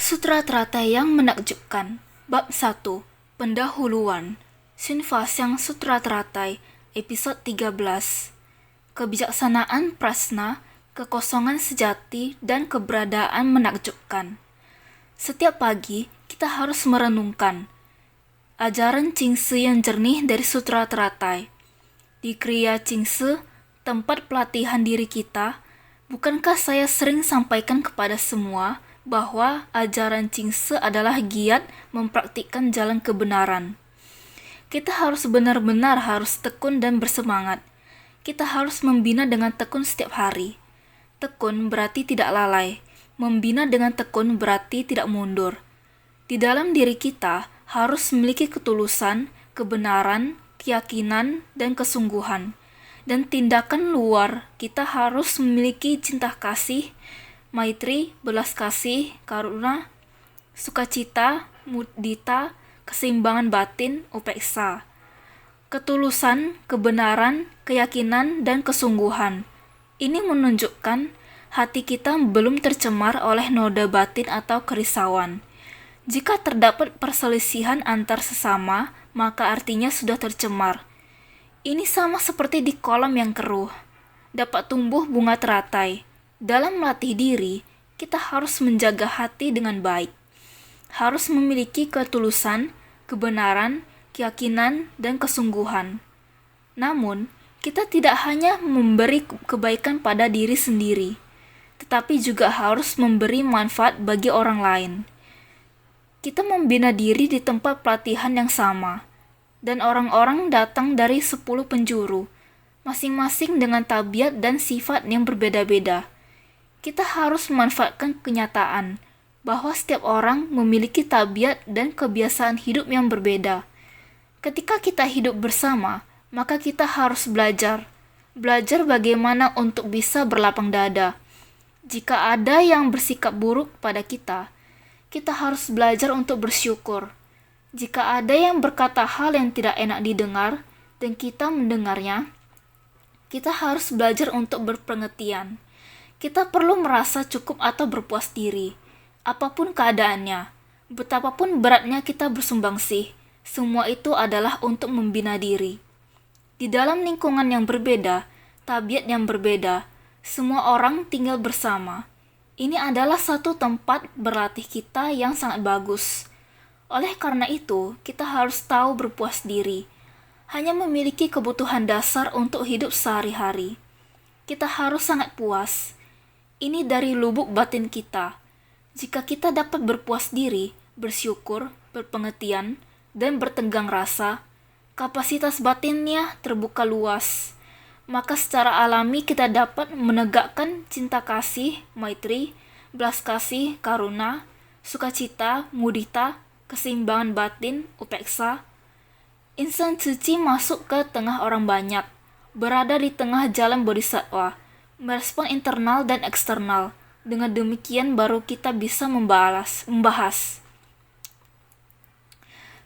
Sutra Teratai yang Menakjubkan. Bab 1. Pendahuluan. Shinfasyang Sutra Teratai, episode 13. Kebijaksanaan prasna, kekosongan sejati, dan keberadaan menakjubkan. Setiap pagi, kita harus merenungkan ajaran Jingsi yang jernih dari Sutra Teratai. Di Kriya Jingsi, tempat pelatihan diri kita, bukankah saya sering sampaikan kepada semua bahwa ajaran Jingsi adalah giat mempraktikkan jalan kebenaran. Kita harus benar-benar harus tekun dan bersemangat. Kita harus membina dengan tekun setiap hari. Tekun berarti tidak lalai. Membina dengan tekun berarti tidak mundur. Di dalam diri kita harus memiliki ketulusan, kebenaran, keyakinan, dan kesungguhan. Dan tindakan luar kita harus memiliki cinta kasih, maitri, belas kasih, karuna, sukacita, mudita, keseimbangan batin, upeksa. Ketulusan, kebenaran, keyakinan, dan kesungguhan. Ini menunjukkan hati kita belum tercemar oleh noda batin atau kerisauan. Jika terdapat perselisihan antar sesama, maka artinya sudah tercemar. Ini sama seperti di kolam yang keruh. Dapat tumbuh bunga teratai. Dalam melatih diri, kita harus menjaga hati dengan baik. Harus memiliki ketulusan, kebenaran, keyakinan, dan kesungguhan. Namun, kita tidak hanya memberi kebaikan pada diri sendiri, tetapi juga harus memberi manfaat bagi orang lain. Kita membina diri di tempat pelatihan yang sama, dan orang-orang datang dari 10 penjuru, masing-masing dengan tabiat dan sifat yang berbeda-beda. Kita harus memanfaatkan kenyataan bahwa setiap orang memiliki tabiat dan kebiasaan hidup yang berbeda. Ketika kita hidup bersama, maka kita harus belajar bagaimana untuk bisa berlapang dada. Jika ada yang bersikap buruk pada kita, kita harus belajar untuk bersyukur. Jika ada yang berkata hal yang tidak enak didengar dan kita mendengarnya, kita harus belajar untuk berpengertian. Kita perlu merasa cukup atau berpuas diri, apapun keadaannya, betapapun beratnya kita bersumbangsi, semua itu adalah untuk membina diri. Di dalam lingkungan yang berbeda, tabiat yang berbeda, semua orang tinggal bersama. Ini adalah satu tempat berlatih kita yang sangat bagus. Oleh karena itu, kita harus tahu berpuas diri, hanya memiliki kebutuhan dasar untuk hidup sehari-hari. Kita harus sangat puas. Ini dari lubuk batin kita. Jika kita dapat berpuas diri, bersyukur, berpengertian, dan bertenggang rasa, kapasitas batinnya terbuka luas. Maka secara alami kita dapat menegakkan cinta kasih, maitri, belas kasih, karuna, sukacita, mudita, keseimbangan batin, upeksa. Insan suci masuk ke tengah orang banyak, berada di tengah jalan bodhisattva, merespon internal dan eksternal. Dengan demikian baru kita bisa membahas.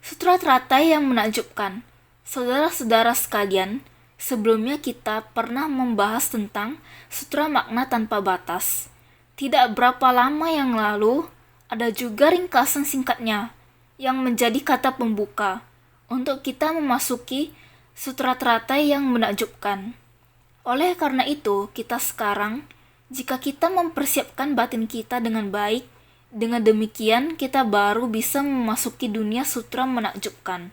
Sutra Teratai yang Menakjubkan. Saudara-saudara sekalian, sebelumnya kita pernah membahas tentang Sutra Makna Tanpa Batas. Tidak berapa lama yang lalu, ada juga ringkasan singkatnya yang menjadi kata pembuka untuk kita memasuki Sutra Teratai yang Menakjubkan. Oleh karena itu, kita sekarang, jika kita mempersiapkan batin kita dengan baik, dengan demikian kita baru bisa memasuki dunia sutra menakjubkan.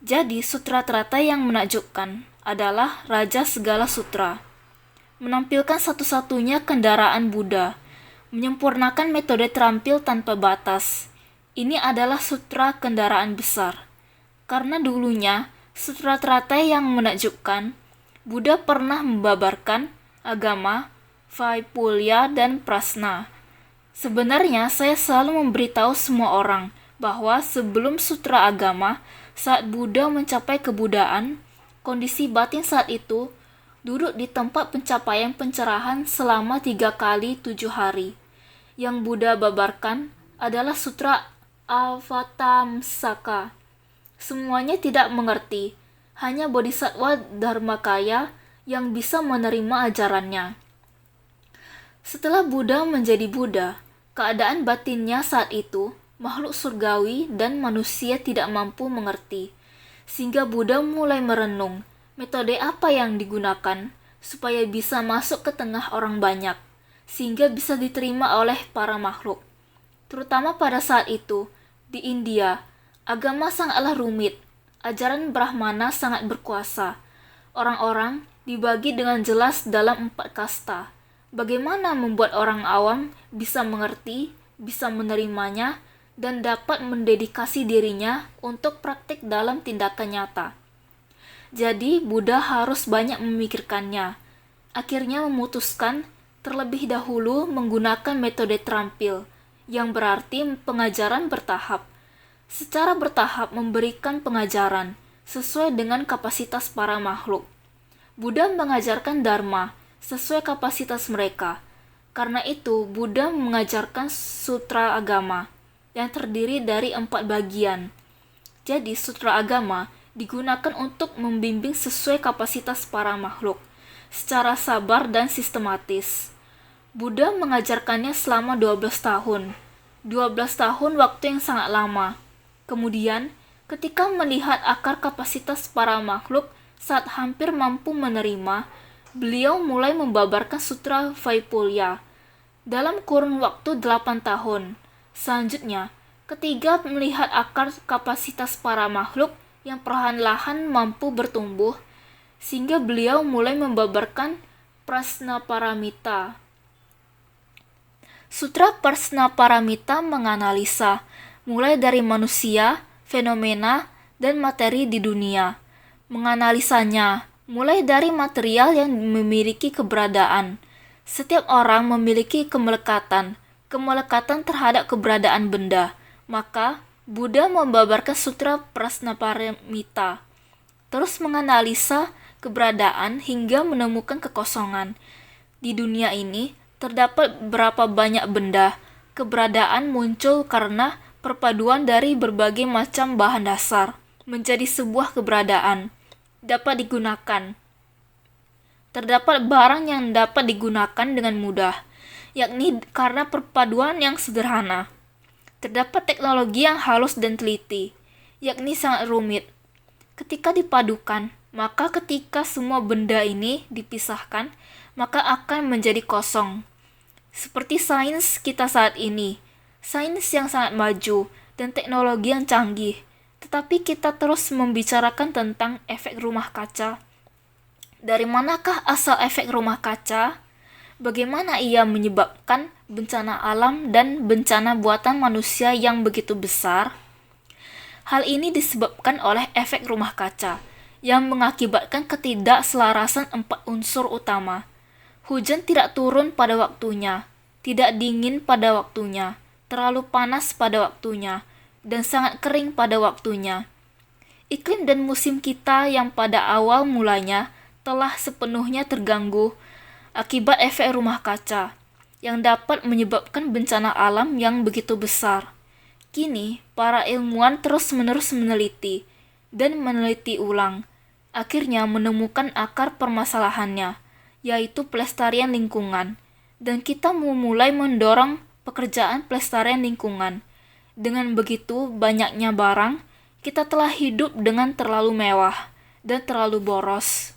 Jadi, Sutra Teratai yang Menakjubkan adalah raja segala sutra. Menampilkan satu-satunya kendaraan Buddha, menyempurnakan metode terampil tanpa batas. Ini adalah sutra kendaraan besar. Karena dulunya, Sutra Teratai yang Menakjubkan, Buddha pernah membabarkan agama, vaipulya, dan prasna. Sebenarnya saya selalu memberitahu semua orang bahwa sebelum sutra agama, saat Buddha mencapai kebudaan, kondisi batin saat itu duduk di tempat pencapaian pencerahan selama 3 kali 7 hari. Yang Buddha babarkan adalah sutra Avatamsaka. Semuanya tidak mengerti. Hanya Bodhisattva Dharmakaya yang bisa menerima ajarannya. Setelah Buddha menjadi Buddha, Keadaan batinnya saat itu, makhluk surgawi dan manusia tidak mampu mengerti. Sehingga Buddha mulai merenung, metode apa yang digunakan supaya bisa masuk ke tengah orang banyak, sehingga bisa diterima oleh para makhluk. Terutama pada saat itu, di India, agama sangatlah rumit, ajaran Brahmana sangat berkuasa. Orang-orang dibagi dengan jelas dalam 4 kasta. Bagaimana membuat orang awam bisa mengerti, bisa menerimanya, dan dapat mendedikasi dirinya untuk praktik dalam tindakan nyata. Jadi, Buddha harus banyak memikirkannya. Akhirnya memutuskan terlebih dahulu menggunakan metode terampil, yang berarti pengajaran bertahap. Secara bertahap memberikan pengajaran sesuai dengan kapasitas para makhluk. Buddha mengajarkan Dharma sesuai kapasitas mereka. Karena itu, Buddha mengajarkan sutra agama yang terdiri dari 4 bagian. Jadi, sutra agama digunakan untuk membimbing sesuai kapasitas para makhluk, secara sabar dan sistematis. Buddha mengajarkannya selama 12 tahun. 12 tahun waktu yang sangat lama. Kemudian, ketika melihat akar kapasitas para makhluk saat hampir mampu menerima, beliau mulai membabarkan Sutra Vaipulya dalam kurun waktu 8 tahun. Selanjutnya, ketiga melihat akar kapasitas para makhluk yang perlahan-lahan mampu bertumbuh, sehingga beliau mulai membabarkan Prasnaparamita. Sutra Prasnaparamita menganalisa mulai dari manusia, fenomena, dan materi di dunia. Menganalisanya mulai dari material yang memiliki keberadaan. Setiap orang memiliki kemelekatan terhadap keberadaan benda. Maka, Buddha membabarkan Sutra Prasnaparamita, terus menganalisa keberadaan hingga menemukan kekosongan. Di dunia ini, terdapat berapa banyak benda. Keberadaan muncul karena perpaduan dari berbagai macam bahan dasar menjadi sebuah keberadaan dapat digunakan. Terdapat barang yang dapat digunakan dengan mudah, yakni karena perpaduan yang sederhana. Terdapat teknologi yang halus dan teliti, yakni sangat rumit. Ketika dipadukan, maka ketika semua benda ini dipisahkan, maka akan menjadi kosong. Seperti sains kita saat ini, sains yang sangat maju dan teknologi yang canggih, tetapi kita terus membicarakan tentang efek rumah kaca. Dari manakah asal efek rumah kaca? Bagaimana ia menyebabkan bencana alam dan bencana buatan manusia yang begitu besar? Hal ini disebabkan oleh efek rumah kaca, yang mengakibatkan ketidakselarasan 4 unsur utama. Hujan tidak turun pada waktunya, tidak dingin pada waktunya, terlalu panas pada waktunya, dan sangat kering pada waktunya. Iklim dan musim kita yang pada awal mulanya telah sepenuhnya terganggu akibat efek rumah kaca, yang dapat menyebabkan bencana alam yang begitu besar. Kini, para ilmuwan terus-menerus meneliti dan meneliti ulang, akhirnya menemukan akar permasalahannya, yaitu pelestarian lingkungan, dan kita memulai mendorong pekerjaan pelestarian lingkungan. Dengan begitu banyaknya barang, kita telah hidup dengan terlalu mewah dan terlalu boros.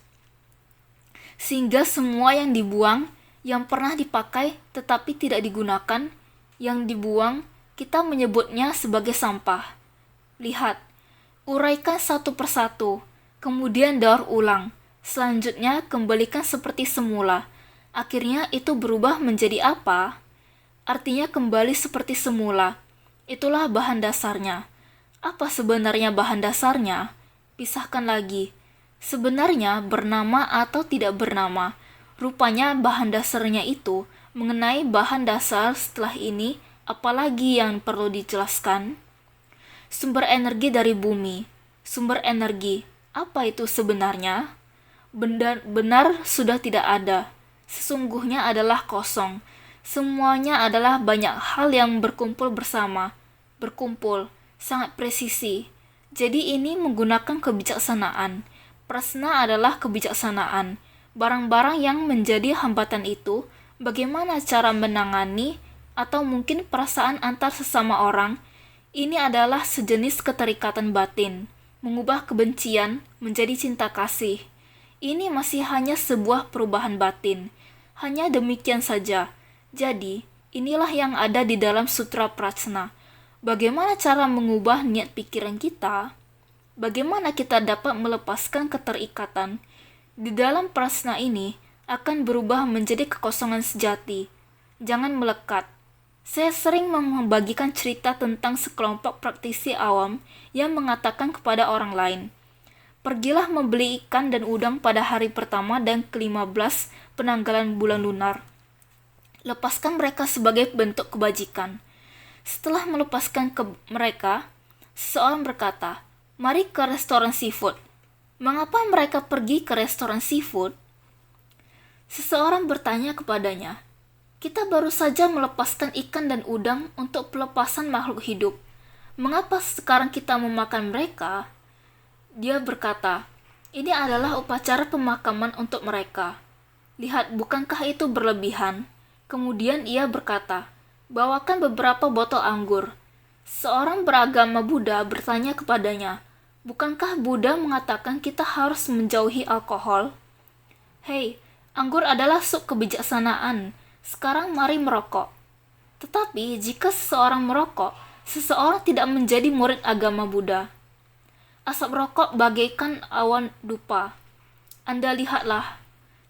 Sehingga semua yang dibuang, yang pernah dipakai tetapi tidak digunakan, yang dibuang, kita menyebutnya sebagai sampah. Lihat, uraikan satu persatu, kemudian daur ulang. Selanjutnya kembalikan seperti semula. Akhirnya itu berubah menjadi apa? Artinya kembali seperti semula. Itulah bahan dasarnya. Apa sebenarnya bahan dasarnya? Pisahkan lagi. Sebenarnya bernama atau tidak bernama. Rupanya bahan dasarnya itu mengenai bahan dasar setelah ini, apalagi yang perlu dijelaskan? Sumber energi dari bumi. Sumber energi. Apa itu sebenarnya? Benar sudah tidak ada. Sesungguhnya adalah kosong. Semuanya adalah banyak hal yang berkumpul bersama. Berkumpul, sangat presisi. Jadi ini menggunakan kebijaksanaan. Prasna adalah kebijaksanaan. Barang-barang yang menjadi hambatan itu, bagaimana cara menangani atau mungkin perasaan antar sesama orang, ini adalah sejenis keterikatan batin, mengubah kebencian menjadi cinta kasih. Ini masih hanya sebuah perubahan batin, hanya demikian saja. Jadi, inilah yang ada di dalam Sutra Prajna. Bagaimana cara mengubah niat pikiran kita? Bagaimana kita dapat melepaskan keterikatan? Di dalam prasna ini akan berubah menjadi kekosongan sejati. Jangan melekat. Saya sering membagikan cerita tentang sekelompok praktisi awam yang mengatakan kepada orang lain, "Pergilah membeli ikan dan udang pada hari pertama dan ke-15 penanggalan bulan lunar. Lepaskan mereka sebagai bentuk kebajikan." Setelah melepaskan mereka, seseorang berkata, "Mari ke restoran seafood." Mengapa mereka pergi ke restoran seafood? Seseorang bertanya kepadanya, "Kita baru saja melepaskan ikan dan udang untuk pelepasan makhluk hidup. Mengapa sekarang kita memakan mereka?" Dia berkata, "Ini adalah upacara pemakaman untuk mereka. Lihat, bukankah itu berlebihan?" Kemudian ia berkata, "Bawakan beberapa botol anggur." Seorang beragama Buddha bertanya kepadanya, "Bukankah Buddha mengatakan kita harus menjauhi alkohol?" "Hei, anggur adalah sup kebijaksanaan. Sekarang mari merokok." Tetapi jika seseorang merokok, seseorang tidak menjadi murid agama Buddha. Asap rokok bagaikan awan dupa. Anda lihatlah,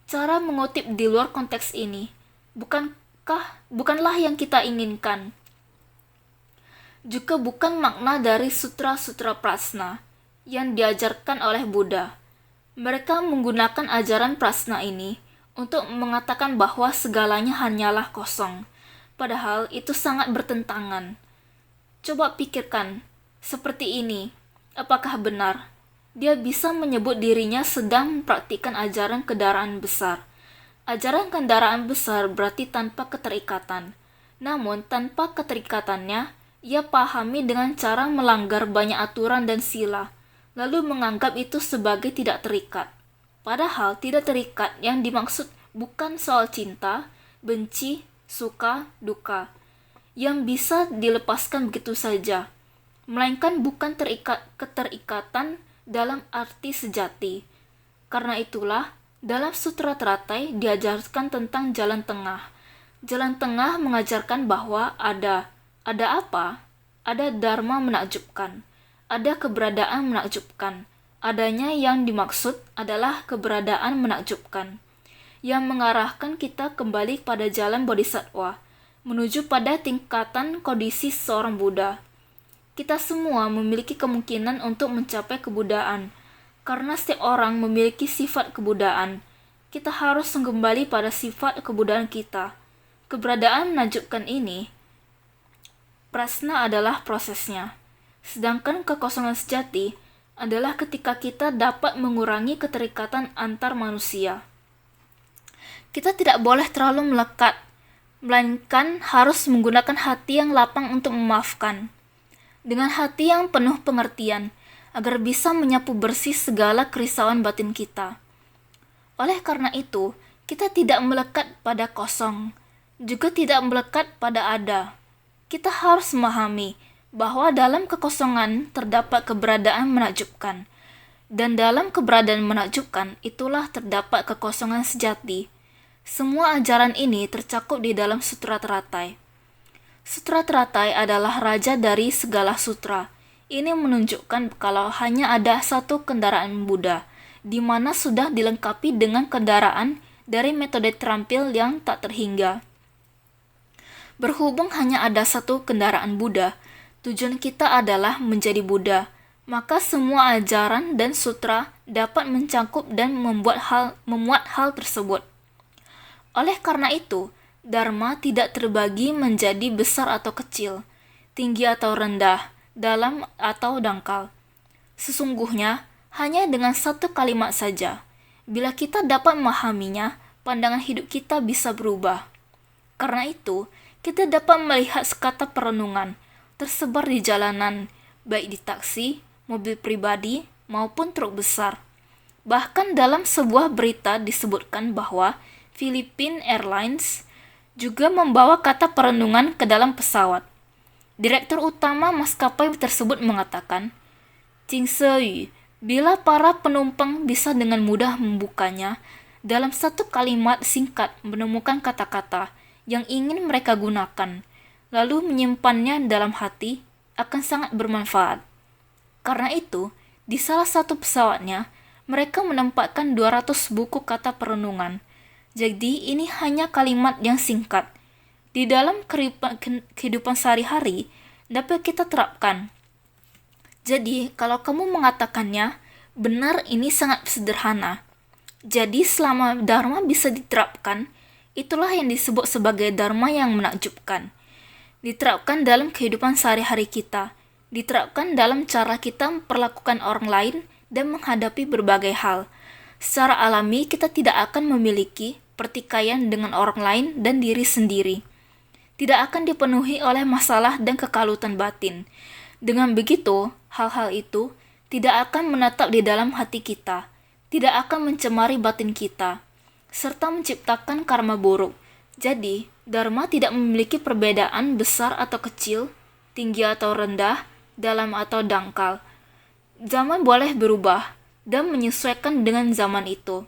cara mengutip di luar konteks ini, bukanlah yang kita inginkan. Juga bukan makna dari sutra-sutra prasna yang diajarkan oleh Buddha. Mereka menggunakan ajaran prasna ini untuk mengatakan bahwa segalanya hanyalah kosong, padahal itu sangat bertentangan. Coba pikirkan, seperti ini, apakah benar? Dia bisa menyebut dirinya sedang mempraktikkan ajaran kendaraan besar. Ajaran kendaraan besar berarti tanpa keterikatan. Namun, tanpa keterikatannya, ia pahami dengan cara melanggar banyak aturan dan sila, lalu menganggap itu sebagai tidak terikat. Padahal tidak terikat yang dimaksud bukan soal cinta, benci, suka, duka, yang bisa dilepaskan begitu saja, melainkan bukan keterikatan dalam arti sejati. Karena itulah, dalam Sutra Teratai diajarkan tentang jalan tengah. Jalan tengah mengajarkan bahwa ada apa? Ada dharma menakjubkan. Ada keberadaan menakjubkan. Adanya yang dimaksud adalah keberadaan menakjubkan, yang mengarahkan kita kembali pada jalan bodhisattva, menuju pada tingkatan kondisi seorang Buddha. Kita semua memiliki kemungkinan untuk mencapai kebudaan. Karena setiap orang memiliki sifat kebudaan, kita harus kembali pada sifat kebudaan kita. Keberadaan menakjubkan ini, prasna adalah prosesnya. Sedangkan kekosongan sejati adalah ketika kita dapat mengurangi keterikatan antar manusia. Kita tidak boleh terlalu melekat, melainkan harus menggunakan hati yang lapang untuk memaafkan. Dengan hati yang penuh pengertian, agar bisa menyapu bersih segala kerisauan batin kita. Oleh karena itu, kita tidak melekat pada kosong, juga tidak melekat pada ada. Kita harus memahami bahwa dalam kekosongan terdapat keberadaan menakjubkan, dan dalam keberadaan menakjubkan itulah terdapat kekosongan sejati. Semua ajaran ini tercakup di dalam Sutra Teratai. Sutra Teratai adalah raja dari segala sutra. Ini menunjukkan kalau hanya ada satu kendaraan Buddha, di mana sudah dilengkapi dengan kendaraan dari metode terampil yang tak terhingga. Berhubung hanya ada satu kendaraan Buddha, tujuan kita adalah menjadi Buddha, maka semua ajaran dan sutra dapat mencangkup dan memuat hal tersebut. Oleh karena itu, Dharma tidak terbagi menjadi besar atau kecil, tinggi atau rendah, dalam atau dangkal. Sesungguhnya, hanya dengan satu kalimat saja, bila kita dapat memahaminya, pandangan hidup kita bisa berubah. Karena itu, kita dapat melihat sekata perenungan tersebar di jalanan, baik di taksi, mobil pribadi, maupun truk besar. Bahkan dalam sebuah berita disebutkan bahwa Philippine Airlines juga membawa kata perenungan ke dalam pesawat. Direktur utama maskapai tersebut mengatakan, Jing Seyu, bila para penumpang bisa dengan mudah membukanya, dalam satu kalimat singkat menemukan kata-kata yang ingin mereka gunakan, lalu menyimpannya dalam hati, akan sangat bermanfaat. Karena itu, di salah satu pesawatnya, mereka menempatkan 200 buku kata perenungan. Jadi, ini hanya kalimat yang singkat. Di dalam kehidupan sehari-hari, dapat kita terapkan. Jadi, kalau kamu mengatakannya, benar ini sangat sederhana. Jadi, selama dharma bisa diterapkan, itulah yang disebut sebagai dharma yang menakjubkan. Diterapkan dalam kehidupan sehari-hari kita, diterapkan dalam cara kita memperlakukan orang lain dan menghadapi berbagai hal. Secara alami, kita tidak akan memiliki pertikaian dengan orang lain dan diri sendiri. Tidak akan dipenuhi oleh masalah dan kekalutan batin. Dengan begitu, hal-hal itu tidak akan menetap di dalam hati kita, tidak akan mencemari batin kita, serta menciptakan karma buruk. Jadi, dharma tidak memiliki perbedaan besar atau kecil, tinggi atau rendah, dalam atau dangkal. Zaman boleh berubah dan menyesuaikan dengan zaman itu.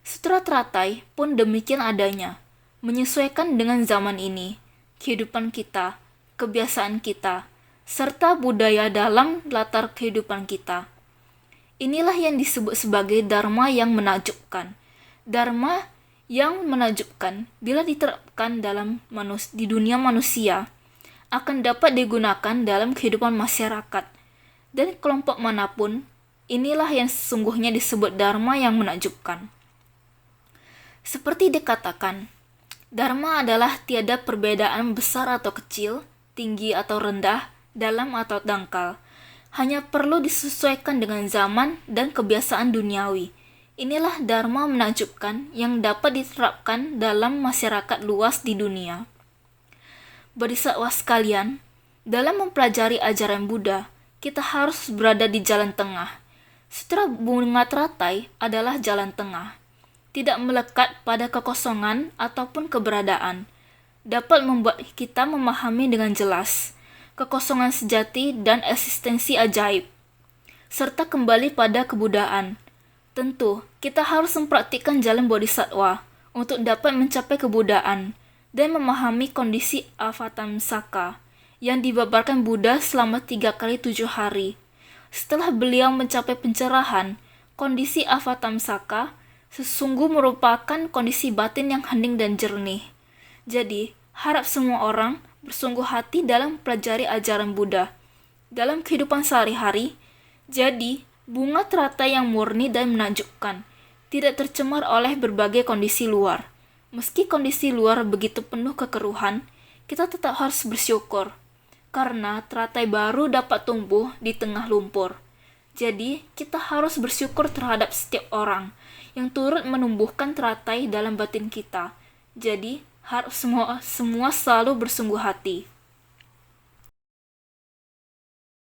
Sutra Teratai pun demikian adanya, menyesuaikan dengan zaman ini, kehidupan kita, kebiasaan kita, serta budaya dalam latar kehidupan kita. Inilah yang disebut sebagai dharma yang menakjubkan. Dharma yang menakjubkan bila diterapkan di dunia manusia akan dapat digunakan dalam kehidupan masyarakat dan kelompok manapun. Inilah yang sesungguhnya disebut dharma yang menakjubkan. Seperti dikatakan, dharma adalah tiada perbedaan besar atau kecil, tinggi atau rendah, dalam atau dangkal. Hanya perlu disesuaikan dengan zaman dan kebiasaan duniawi. Inilah dharma menakjubkan yang dapat diterapkan dalam masyarakat luas di dunia. Bodhisattva sekalian, dalam mempelajari ajaran Buddha, kita harus berada di jalan tengah. Sutra Bunga Teratai adalah jalan tengah. Tidak melekat pada kekosongan ataupun keberadaan. Dapat membuat kita memahami dengan jelas kekosongan sejati dan eksistensi ajaib, serta kembali pada kebudaan. Tentu, kita harus mempraktikkan jalan bodhisattva untuk dapat mencapai kebudaan dan memahami kondisi avatamsaka yang dibabarkan Buddha selama 3 kali 7 hari. Setelah beliau mencapai pencerahan, kondisi avatamsaka sesungguh merupakan kondisi batin yang hening dan jernih. Jadi, harap semua orang bersungguh hati dalam pelajari ajaran Buddha dalam kehidupan sehari-hari. Jadi, bunga teratai yang murni dan menakjubkan, tidak tercemar oleh berbagai kondisi luar. Meski kondisi luar begitu penuh kekeruhan, kita tetap harus bersyukur, karena teratai baru dapat tumbuh di tengah lumpur. Jadi, kita harus bersyukur terhadap setiap orang yang turut menumbuhkan teratai dalam batin kita. Jadi, harap semua selalu bersungguh hati.